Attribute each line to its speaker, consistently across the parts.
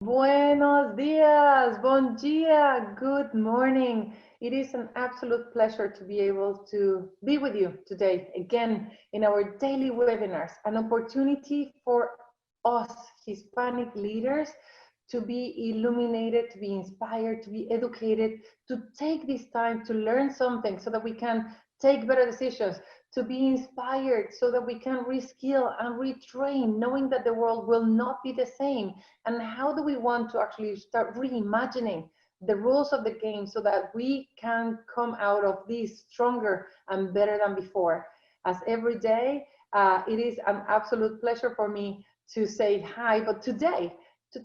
Speaker 1: Buenos dias, bon dia, good morning. It is an absolute pleasure to be able to be with you today again in our daily webinars, an opportunity for us Hispanic leaders to be illuminated, to be inspired, to be educated, to take this time to learn something so that we can take better decisions, to be inspired so that we can reskill and retrain, knowing that the world will not be the same. And how do we want to actually start reimagining the rules of the game so that we can come out of this stronger and better than before? As every day, it is an absolute pleasure for me to say hi, but today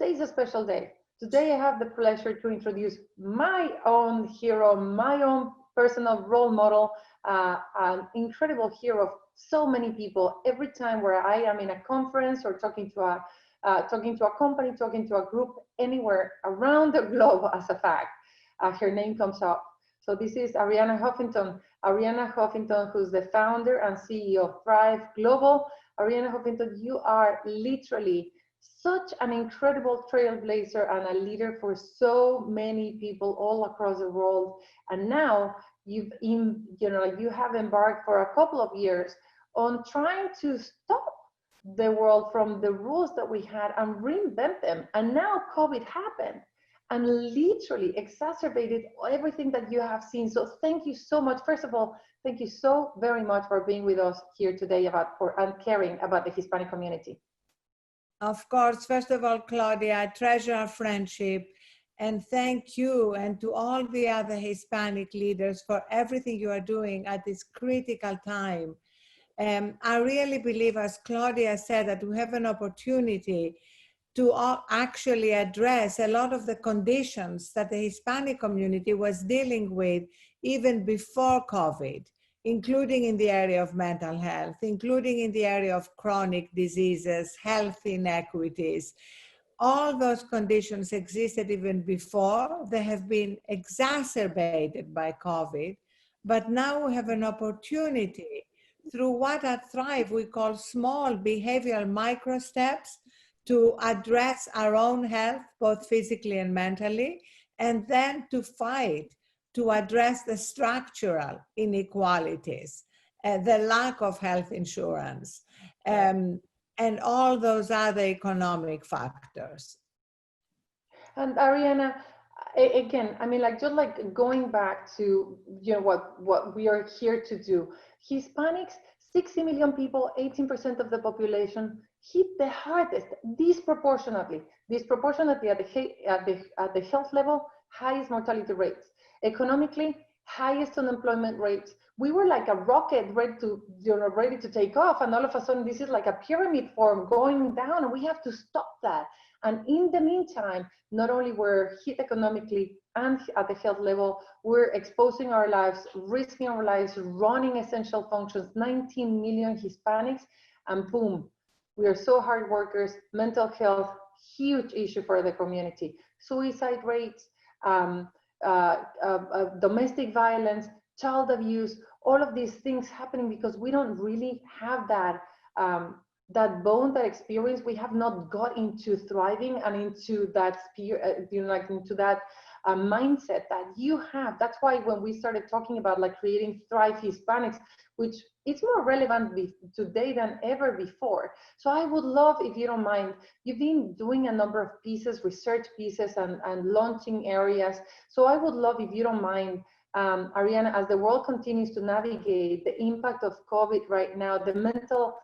Speaker 1: is a special day. Today I have the pleasure to introduce my own hero, my own personal role model, an incredible hero of so many people. Every time where I am in a conference or talking to a company, talking to a group anywhere around the globe, as a fact, her name comes up. So this is Arianna Huffington. Arianna Huffington, who's the founder and CEO of Thrive Global. Arianna Huffington, you are literally such an incredible trailblazer and a leader for so many people all across the world. And now you have embarked for a couple of years on trying to stop the world from the rules that we had and reinvent them. And now COVID happened and literally exacerbated everything that you have seen. So thank you so much. First of all, thank you so very much for being with us here today and caring about the Hispanic community.
Speaker 2: Of course, first of all, Claudia, I treasure our friendship, and thank you and to all the other Hispanic leaders for everything you are doing at this critical time. I really believe, as Claudia said, that we have an opportunity to actually address a lot of the conditions that the Hispanic community was dealing with even before COVID, including in the area of mental health, including in the area of chronic diseases, health inequities. All those conditions existed even before. They have been exacerbated by COVID, but now we have an opportunity through what at Thrive we call small behavioral micro steps to address our own health, both physically and mentally, and then to fight to address the structural inequalities, the lack of health insurance, and all those other economic factors.
Speaker 1: And Arianna, again, I mean, just like going back to what we are here to do. Hispanics, 60 million people, 18% of the population, hit the hardest, disproportionately at the health level, highest mortality rates. Economically, highest unemployment rates. We were like a rocket ready to take off, and all of a sudden this is like a pyramid form going down, and we have to stop that. And in the meantime, not only we're hit economically and at the health level, we're exposing our lives, risking our lives, running essential functions, 19 million Hispanics, and boom, we are so hard workers. Mental health, huge issue for the community. Suicide rates, domestic violence, child abuse, all of these things happening because we don't really have that bond, that experience. We have not got into thriving and into that into that mindset that you have. That's why when we started talking about like creating Thrive Hispanics, which it's more relevant today than ever before. So I would love, if you don't mind, you've been doing a number of pieces, research pieces and launching areas. So I would love, if you don't mind, Arianna, as the world continues to navigate the impact of COVID right now, the mental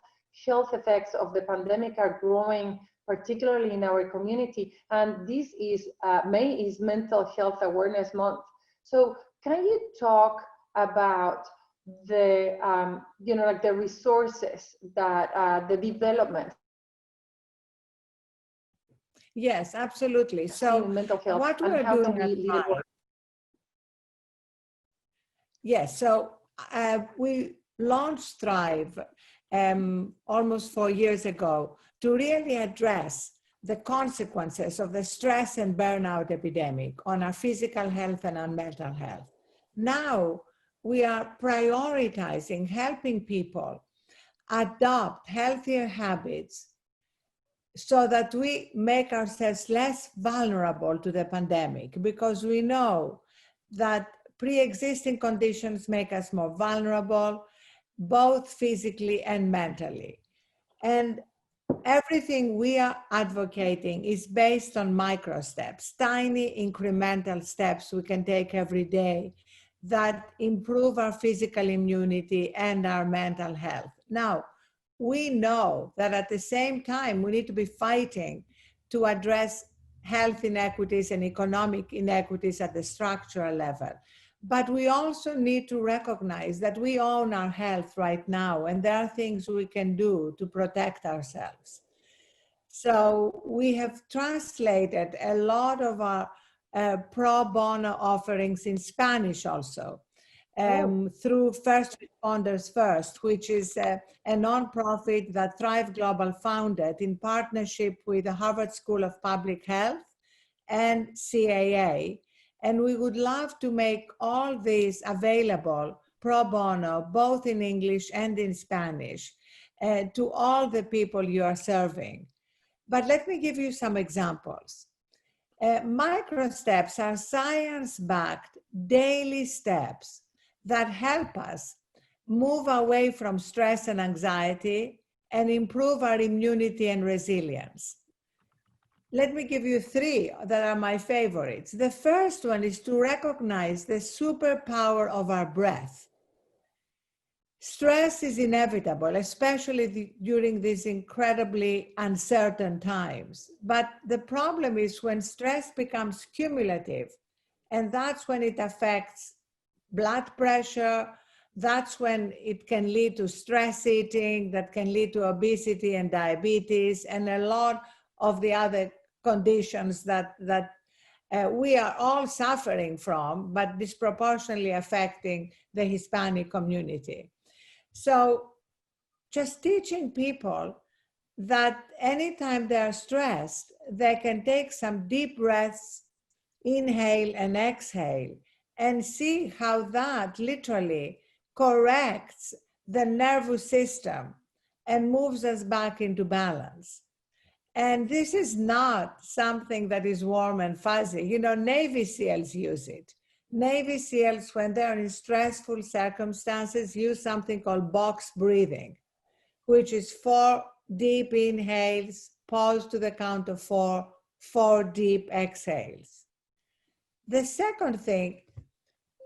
Speaker 1: health effects of the pandemic are growing, particularly in our community. And this is, May is Mental Health Awareness Month. So can you talk about the, like the resources that, the development?
Speaker 2: Yes, absolutely. So
Speaker 1: mental health,
Speaker 2: what
Speaker 1: and
Speaker 2: we're
Speaker 1: how
Speaker 2: doing
Speaker 1: can we lead
Speaker 2: at Thrive. Yes, so we launched Thrive almost 4 years ago to really address the consequences of the stress and burnout epidemic on our physical health and on mental health. Now we are prioritizing helping people adopt healthier habits so that we make ourselves less vulnerable to the pandemic, because we know that pre-existing conditions make us more vulnerable, both physically and mentally. And everything we are advocating is based on micro steps, tiny incremental steps we can take every day that improve our physical immunity and our mental health. Now, we know that at the same time, we need to be fighting to address health inequities and economic inequities at the structural level. But we also need to recognize that we own our health right now, and there are things we can do to protect ourselves. So we have translated a lot of our pro bono offerings in Spanish also, through First Responders First, which is a nonprofit that Thrive Global founded in partnership with the Harvard School of Public Health and CAA. And we would love to make all these available pro bono, both in English and in Spanish, to all the people you are serving. But let me give you some examples. Micro steps are science-backed daily steps that help us move away from stress and anxiety and improve our immunity and resilience. Let me give you three that are my favorites. The first one is to recognize the superpower of our breath. Stress is inevitable, especially during these incredibly uncertain times. But the problem is when stress becomes cumulative, and that's when it affects blood pressure, that's when it can lead to stress eating, that can lead to obesity and diabetes, and a lot of the other conditions that we are all suffering from, but disproportionately affecting the Hispanic community. So just teaching people that anytime they're stressed, they can take some deep breaths, inhale and exhale, and see how that literally corrects the nervous system and moves us back into balance. And this is not something that is warm and fuzzy. You know, Navy SEALs use it. Navy SEALs, when they're in stressful circumstances, use something called box breathing, which is 4 deep inhales, pause to the count of 4, 4 deep exhales. The second thing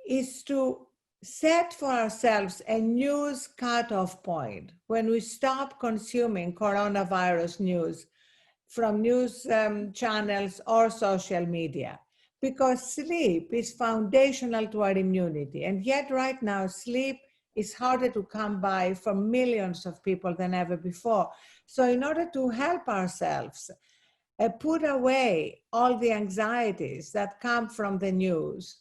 Speaker 2: is to set for ourselves a news cutoff point when we stop consuming coronavirus news from news channels or social media, because sleep is foundational to our immunity. And yet right now, sleep is harder to come by for millions of people than ever before. So in order to help ourselves put away all the anxieties that come from the news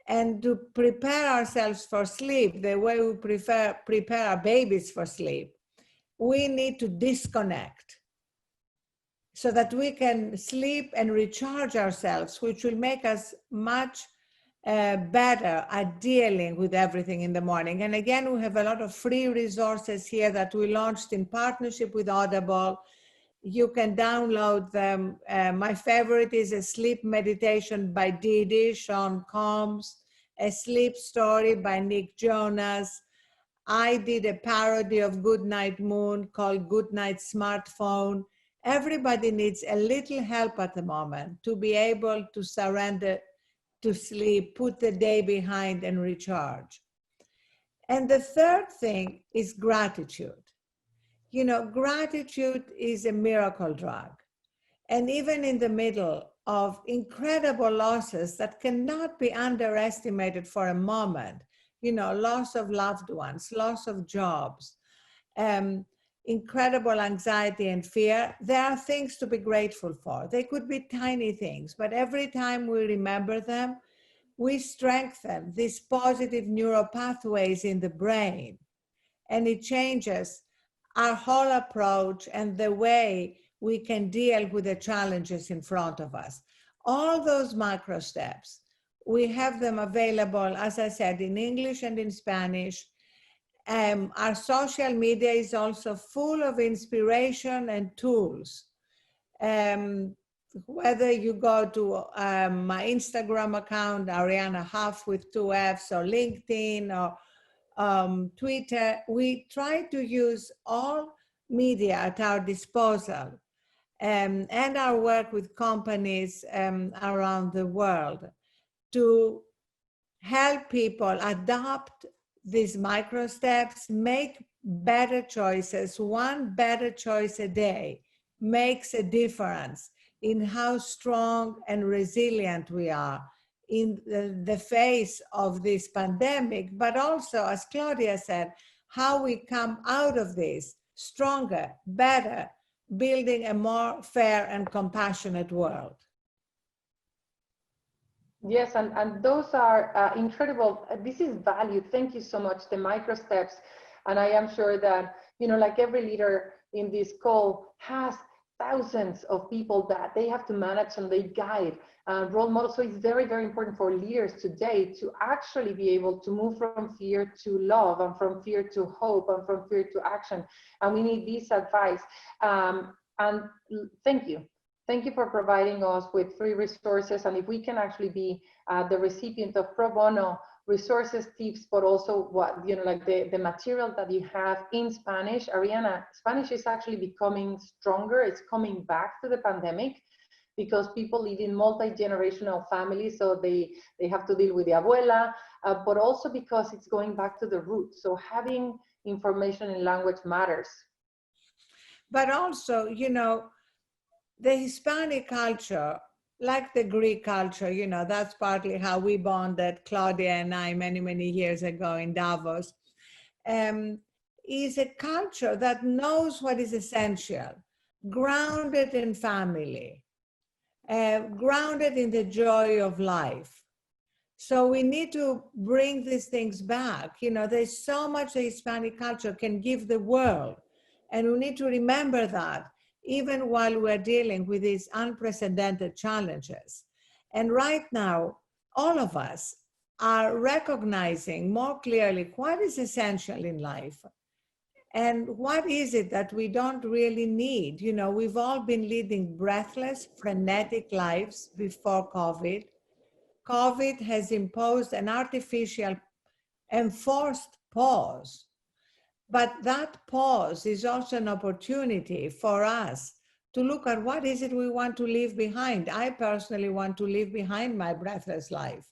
Speaker 2: and to prepare ourselves for sleep the way we prepare our babies for sleep, we need to disconnect so that we can sleep and recharge ourselves, which will make us much better at dealing with everything in the morning. And again, we have a lot of free resources here that we launched in partnership with Audible. You can download them. My favorite is a sleep meditation by Didi, Sean Combs, a sleep story by Nick Jonas. I did a parody of Goodnight Moon called Goodnight Smartphone. Everybody needs a little help at the moment to be able to surrender to sleep, put the day behind and recharge. And the third thing is gratitude. You know, gratitude is a miracle drug. And even in the middle of incredible losses that cannot be underestimated for a moment, you know, loss of loved ones, loss of jobs, incredible anxiety and fear, there are things to be grateful for. They could be tiny things, but every time we remember them, we strengthen these positive neural pathways in the brain, and it changes our whole approach and the way we can deal with the challenges in front of us. All those macro steps, we have them available, as I said, in English and in Spanish. Our social media is also full of inspiration and tools. Whether you go to my Instagram account, Arianna Huff with 2 Fs, or LinkedIn, or Twitter, we try to use all media at our disposal, and our work with companies around the world to help people adopt these micro steps, make better choices. One better choice a day makes a difference in how strong and resilient we are in the face of this pandemic, but also, as Claudia said, how we come out of this stronger, better, building a more fair and compassionate world.
Speaker 1: Yes, and those are incredible. This is value. Thank you so much, the micro steps. And I am sure that, you know, like every leader in this call has thousands of people that they have to manage and they guide role models. So it's very, very important for leaders today to actually be able to move from fear to love, and from fear to hope, and from fear to action. And we need this advice. And thank you. Thank you for providing us with free resources. And if we can actually be the recipient of pro bono resources, tips, but also what, you know, like the material that you have in Spanish. Arianna, Spanish is actually becoming stronger. It's coming back to the pandemic because people live in multi-generational families. So they have to deal with the abuela, but also because it's going back to the roots. So having information in language matters.
Speaker 2: But also, you know, the Hispanic culture, like the Greek culture, you know, that's partly how we bonded, Claudia and I, many, many years ago in Davos, is a culture that knows what is essential, grounded in family, grounded in the joy of life. So we need to bring these things back. You know, there's so much the Hispanic culture can give the world, and we need to remember that, even while we're dealing with these unprecedented challenges. And right now, all of us are recognizing more clearly what is essential in life and what is it that we don't really need. You know, we've all been leading breathless, frenetic lives before COVID. COVID has imposed an artificial, enforced pause. But that pause is also an opportunity for us to look at what is it we want to leave behind. I personally want to leave behind my breathless life.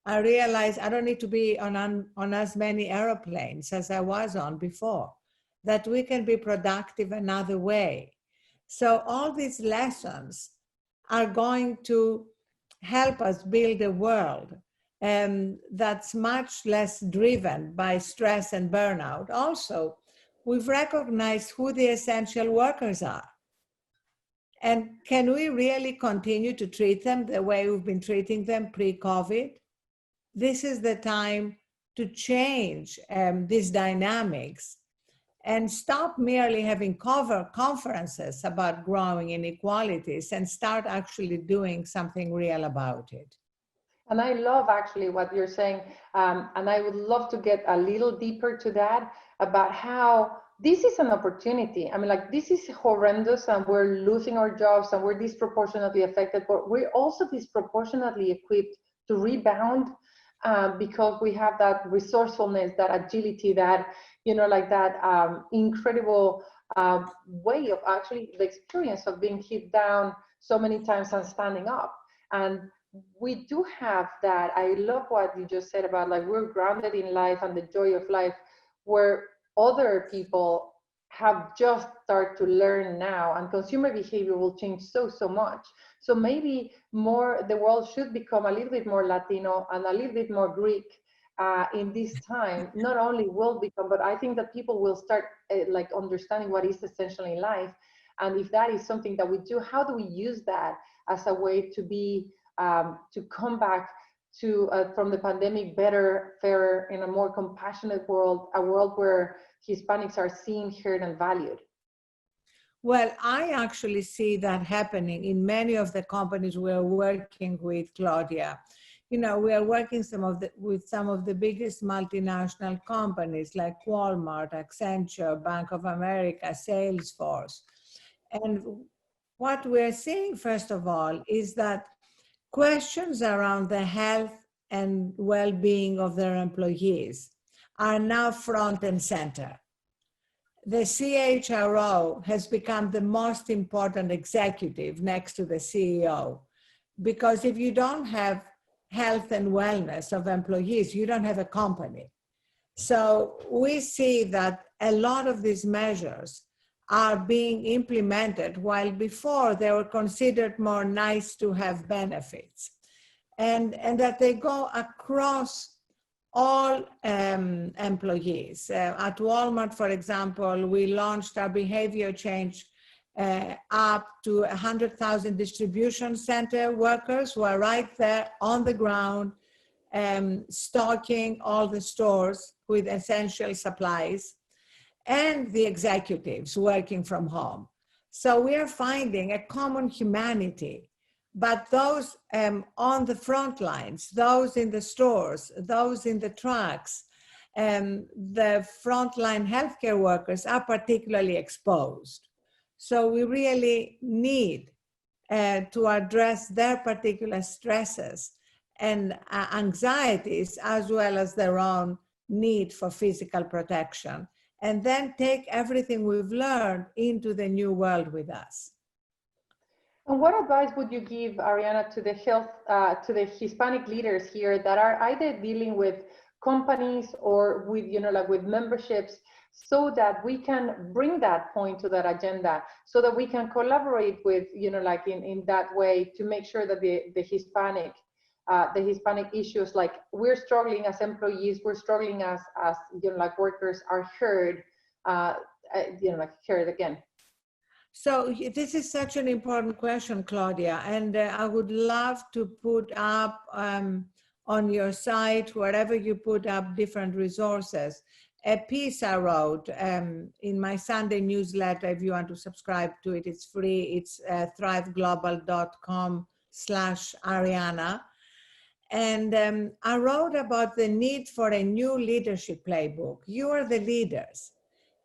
Speaker 2: I realize I don't need to be on as many airplanes as I was on before, that we can be productive another way. So all these lessons are going to help us build a world that's much less driven by stress and burnout. Also, we've recognized who the essential workers are. And can we really continue to treat them the way we've been treating them pre-COVID? This is the time to change these dynamics and stop merely having conferences about growing inequalities and start actually doing something real about it.
Speaker 1: And I love actually what you're saying. And I would love to get a little deeper to that about how this is an opportunity. I mean, like, this is horrendous and we're losing our jobs and we're disproportionately affected, but we're also disproportionately equipped to rebound because we have that resourcefulness, that agility, that, you know, like that incredible way of actually the experience of being hit down so many times and standing up. And we do have that. I love what you just said about, like, we're grounded in life and the joy of life, where other people have just started to learn now, and consumer behavior will change so much. So maybe more, the world should become a little bit more Latino and a little bit more Greek in this time. Not only will become, but I think that people will start like understanding what is essential in life. And if that is something that we do, how do we use that as a way to be to come back to from the pandemic better, fairer, in a more compassionate world, a world where Hispanics are seen, heard, and valued?
Speaker 2: Well, I actually see that happening in many of the companies we're working with, Claudia. we are working with some of the biggest multinational companies like Walmart, Accenture, Bank of America, Salesforce. And what we're seeing, first of all, is that questions around the health and well-being of their employees are now front and center. The CHRO has become the most important executive next to the CEO, because if you don't have health and wellness of employees, you don't have a company. So we see that a lot of these measures are being implemented, while before they were considered more nice to have benefits, and that they go across all employees. At Walmart, for example, we launched our behavior change up to 100,000 distribution center workers who are right there on the ground, stocking all the stores with essential supplies, and the executives working from home. So we are finding a common humanity, but those on the front lines, those in the stores, those in the trucks, the frontline healthcare workers are particularly exposed. So we really need to address their particular stresses and anxieties, as well as their own need for physical protection, and then take everything we've learned into the new world with us.
Speaker 1: And what advice would you give, Arianna, to the Hispanic leaders here that are either dealing with companies or with, with memberships, so that we can bring that point to that agenda, so that we can collaborate with, in that way to make sure that the Hispanic issues, like we're struggling as employees, we're struggling as workers, are heard, heard again.
Speaker 2: So this is such an important question, Claudia, and I would love to put up on your site, wherever you put up different resources, a piece I wrote in my Sunday newsletter. If you want to subscribe to it, it's free. It's thriveglobal.com/Arianna. And I wrote about the need for a new leadership playbook. You are the leaders.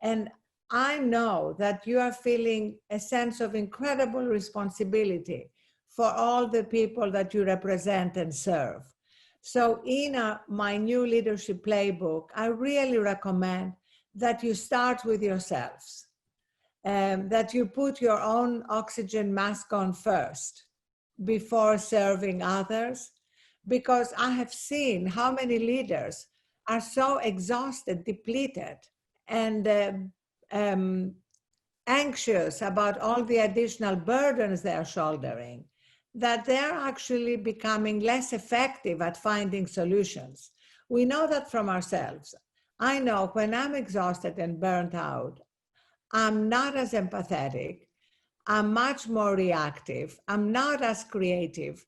Speaker 2: And I know that you are feeling a sense of incredible responsibility for all the people that you represent and serve. So in my new leadership playbook, I really recommend that you start with yourselves, that you put your own oxygen mask on first before serving others, because I have seen how many leaders are so exhausted, depleted, and anxious about all the additional burdens they are shouldering, that they're actually becoming less effective at finding solutions. We know that from ourselves. I know when I'm exhausted and burnt out, I'm not as empathetic, I'm much more reactive, I'm not as creative,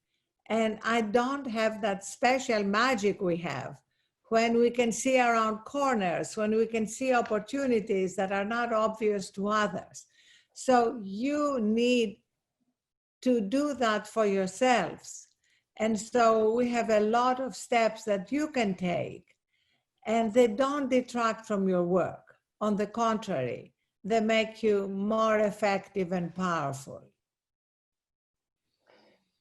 Speaker 2: and I don't have that special magic we have when we can see around corners, when we can see opportunities that are not obvious to others. So you need to do that for yourselves. And so we have a lot of steps that you can take, and they don't detract from your work. On the contrary, they make you more effective and powerful.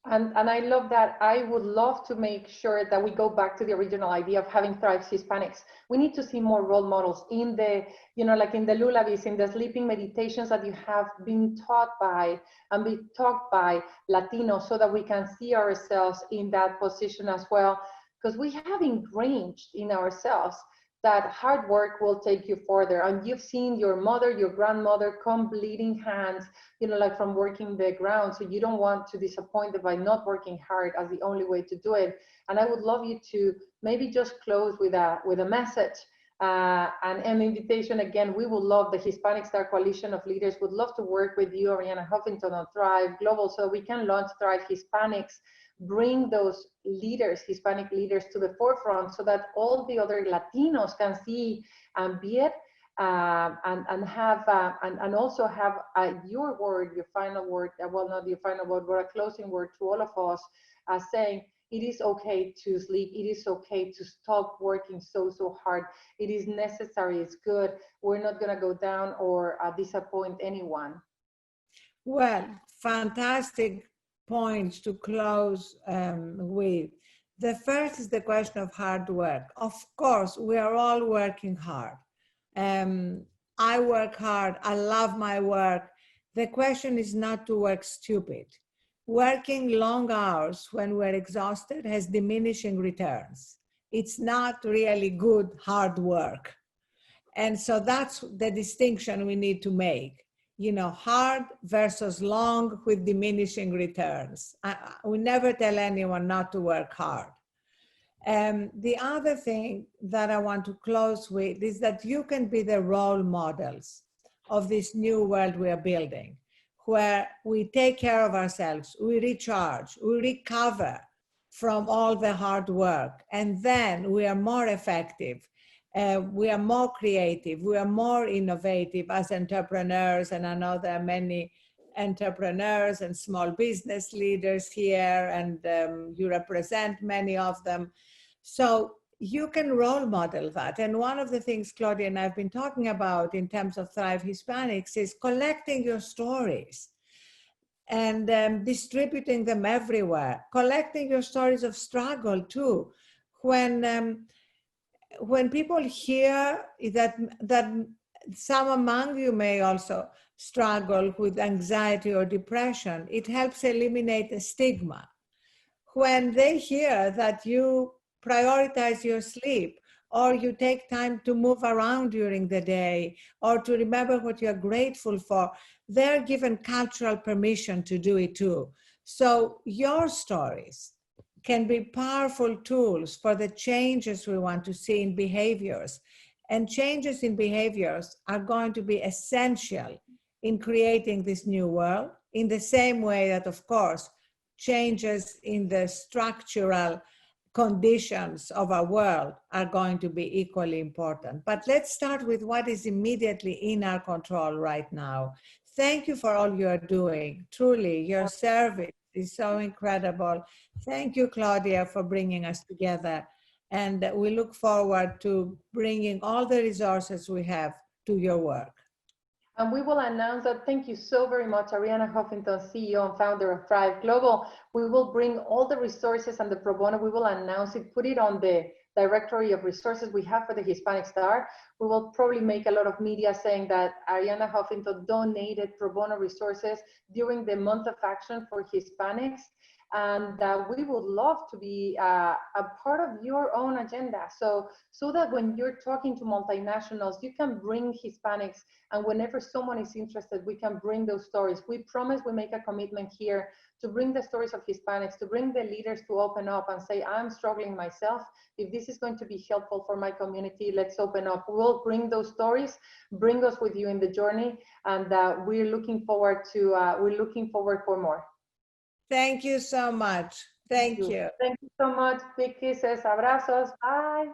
Speaker 1: And I love that. I would love to make sure that we go back to the original idea of having Thrive Hispanics. We need to see more role models in the, like in the lullabies, in the sleeping meditations that you have been taught by and be taught by Latinos, so that we can see ourselves in that position as well. Because we have ingrained in ourselves that hard work will take you further. And you've seen your mother, your grandmother come bleeding hands, from working the ground. So you don't want to disappoint them by not working hard as the only way to do it. And I would love you to maybe just close with a message and an invitation. Again, we would love, the Hispanic Star Coalition of Leaders would love to work with you, Arianna Huffington, on Thrive Global, so we can launch Thrive Hispanics, bring those leaders, Hispanic leaders, to the forefront, so that all the other Latinos can see and be it, and have and also have your word, your final word. Well, not your final word, but a closing word to all of us, saying, It is okay to sleep. It is okay to stop working so hard. It is necessary. It's good. We're not going to go down or disappoint anyone.
Speaker 2: Well, fantastic points to close with. The first is the question of hard work. Of course, we are all working hard. I work hard. I love my work. The question is not to work stupid. Working long hours when we're exhausted has diminishing returns. It's not really good hard work. And so that's the distinction we need to make. You know, hard versus long with diminishing returns. We never tell anyone not to work hard. The other thing that I want to close with is that you can be the role models of this new world we are building, where we take care of ourselves, we recharge, we recover from all the hard work, and then we are more effective. We are more creative, we are more innovative as entrepreneurs, and I know there are many entrepreneurs and small business leaders here, and you represent many of them. So you can role model that. And one of the things Claudia and I have been talking about in terms of Thrive Hispanics is collecting your stories and distributing them everywhere, collecting your stories of struggle too. When people hear that some among you may also struggle with anxiety or depression, it helps eliminate the stigma. When they hear that you prioritize your sleep, or you take time to move around during the day, or to remember what you're grateful for, they're given cultural permission to do it too. So your stories can be powerful tools for the changes we want to see in behaviors. And changes in behaviors are going to be essential in creating this new world, in the same way that, of course, changes in the structural conditions of our world are going to be equally important. But let's start with what is immediately in our control right now. Thank you for all you're doing. Truly, your service is so incredible. Thank you, Claudia, for bringing us together. And we look forward to bringing all the resources we have to your work.
Speaker 1: And we will announce that. Thank you so very much, Arianna Huffington, CEO and founder of Thrive Global. We will bring all the resources and the pro bono. We will announce it, put it on the directory of resources we have for the Hispanic Star. We will probably make a lot of media saying that Arianna Huffington donated pro bono resources during the month of action for Hispanics. And we would love to be a part of your own agenda. So that when you're talking to multinationals, you can bring Hispanics, and whenever someone is interested, we can bring those stories. We promise, we make a commitment here to bring the stories of Hispanics, to bring the leaders to open up and say, I'm struggling myself. If this is going to be helpful for my community, let's open up. We'll bring those stories, bring us with you in the journey, and we're looking forward for more.
Speaker 2: Thank you so much. Thank you.
Speaker 1: Thank you so much. Big kisses, abrazos. Bye.